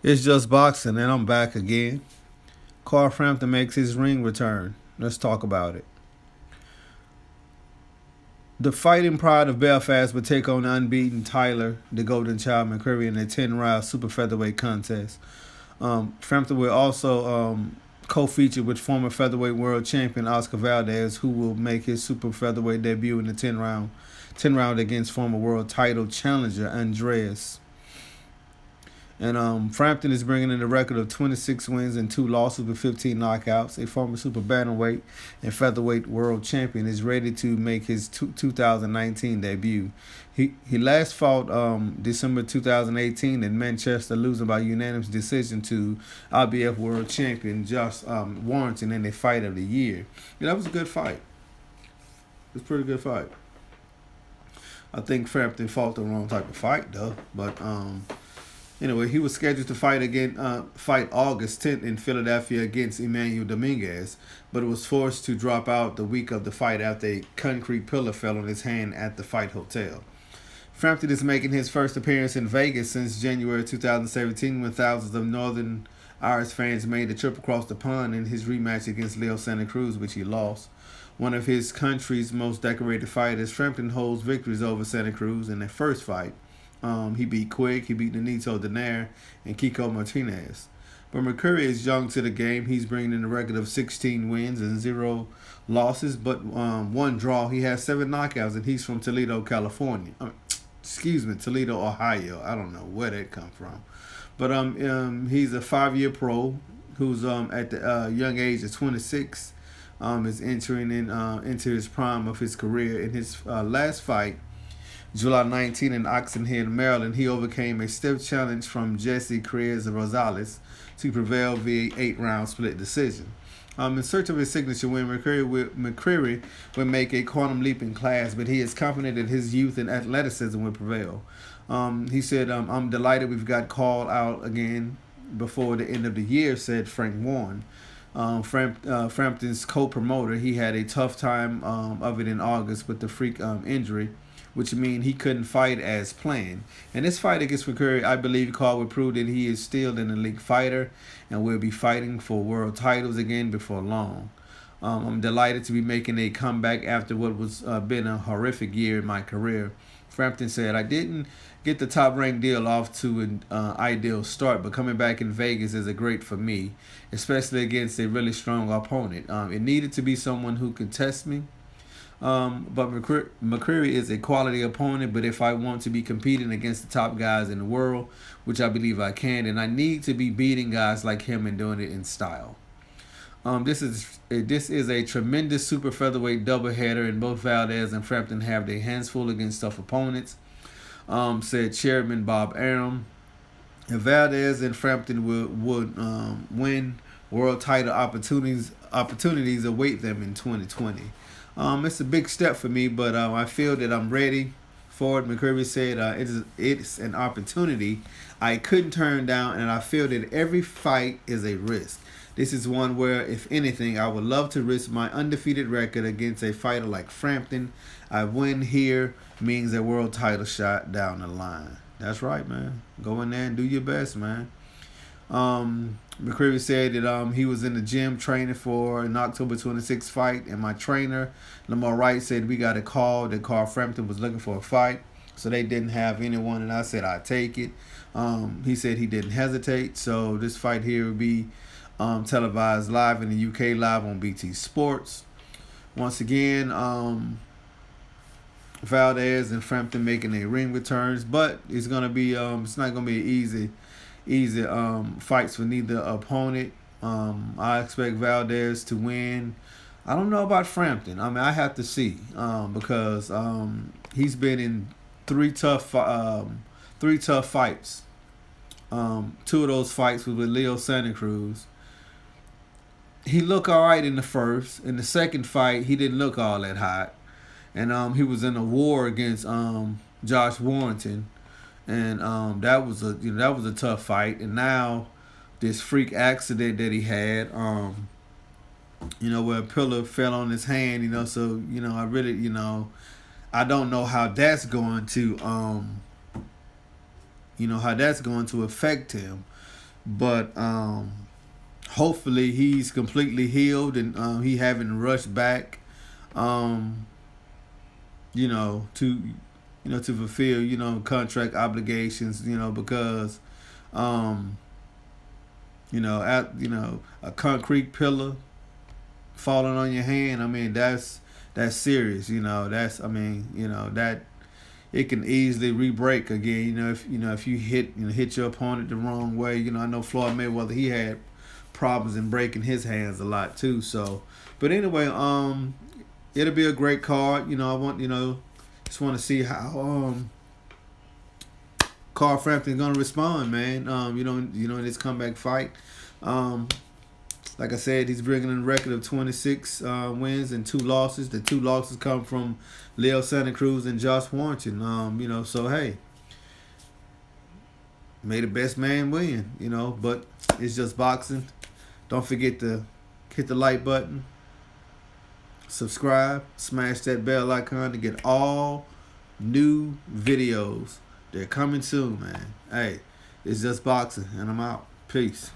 It's just boxing, and I'm back again. Frampton makes his ring return. Let's talk about it. The Fighting Pride of Belfast would take on the unbeaten Tyler, the Golden Child McCreary, in a 10-round super featherweight contest. Frampton will also co-feature with former featherweight world champion Oscar Valdez, who will make his super featherweight debut in the 10 round against former world title challenger Andreas. And Frampton is bringing in a record of 26 wins and 2 losses with 15 knockouts. A former super bantamweight and featherweight world champion is ready to make his 2019 debut. He last fought December 2018 in Manchester, losing by unanimous decision to IBF world champion Josh Warrington in the fight of the year. Yeah, that was a good fight. It was a pretty good fight. I think Frampton fought the wrong type of fight though, but anyway, he was scheduled to fight August 10th in Philadelphia against Emmanuel Dominguez, but was forced to drop out the week of the fight after a concrete pillar fell on his hand at the fight hotel. Frampton is making his first appearance in Vegas since January 2017, when thousands of Northern Irish fans made the trip across the pond in his rematch against Leo Santa Cruz, which he lost. One of his country's most decorated fighters, Frampton holds victories over Santa Cruz in their first fight. He beat Quick, he beat Nonito Donaire, and Kiko Martinez. But McCreary is young to the game. He's bringing in a record of 16 wins and 0 losses, but 1 draw. He has 7 knockouts, and he's from Toledo, California. Toledo, Ohio. I don't know where that come from. But he's a 5-year pro who's at the young age of 26. Is entering into his prime of his career. In his last fight, July 19 in Oxenhead, Maryland, he overcame a stiff challenge from Jesse Cruz Rosales to prevail via 8-round split decision. In search of his signature win, McCreary will make a quantum leap in class, but he is confident that his youth and athleticism will prevail. He said, I'm delighted we've got called out again before the end of the year, said Frank Warren. Frampton's co-promoter. He had a tough time of it in August with the freak injury, which means he couldn't fight as planned. And this fight against McCreary, I believe, Carl will prove that he is still an elite fighter and will be fighting for world titles again before long. I'm delighted to be making a comeback after what was been a horrific year in my career. Frampton said, I didn't get the top-ranked deal off to an ideal start, but coming back in Vegas is a great for me, especially against a really strong opponent. It needed to be someone who could test me. But McCreary is a quality opponent, but if I want to be competing against the top guys in the world, which I believe I can, and I need to be beating guys like him and doing it in style. This is a tremendous super featherweight doubleheader, and both Valdez and Frampton have their hands full against tough opponents, said Chairman Bob Arum. If Valdez and Frampton would win, world title opportunities await them in 2020. It's a big step for me, but I feel that I'm ready for it. McCreary said it's an opportunity I couldn't turn down, and I feel that every fight is a risk. This is one where, if anything, I would love to risk my undefeated record against a fighter like Frampton. I win here means a world title shot down the line. That's right, man. Go in there and do your best, man. McCreary said that he was in the gym training for an October 26th fight, and my trainer, Lamar Wright, said we got a call that Carl Frampton was looking for a fight, so they didn't have anyone, and I said I'd take it. He said he didn't hesitate, so this fight here will be televised live in the UK, live on BT Sports. Once again, Valdez and Frampton making their ring returns, but it's gonna be it's not gonna be easy fights for neither opponent. I expect Valdez to win. I don't know about Frampton. I mean, I have to see because he's been in three tough fights. 2 of those fights was with Leo Santa Cruz. He looked all right in the first. In the second fight, he didn't look all that hot, and he was in a war against Josh Warrington. And that was a tough fight. And now this freak accident that he had, where a pillar fell on his hand, so I really, I don't know how that's going to affect him. but hopefully he's completely healed and he haven't rushed back, um, to to fulfill contract obligations, because um, a concrete pillar falling on your hand. I mean, that's serious. That it can easily re-break again. If you hit your opponent the wrong way. I know Floyd Mayweather, he had problems in breaking his hands a lot too. So, but anyway, it'll be a great card. Just want to see how Carl Frampton gonna respond, man. In this comeback fight. Like I said, he's bringing in a record of 26 wins and 2 losses. The 2 losses come from Leo Santa Cruz and Josh Warrington. So hey, may the best man win. But it's just boxing. Don't forget to hit the like button, subscribe, smash that bell icon to get all new videos. They're coming soon, man. Hey, it's just boxing, and I'm out. Peace.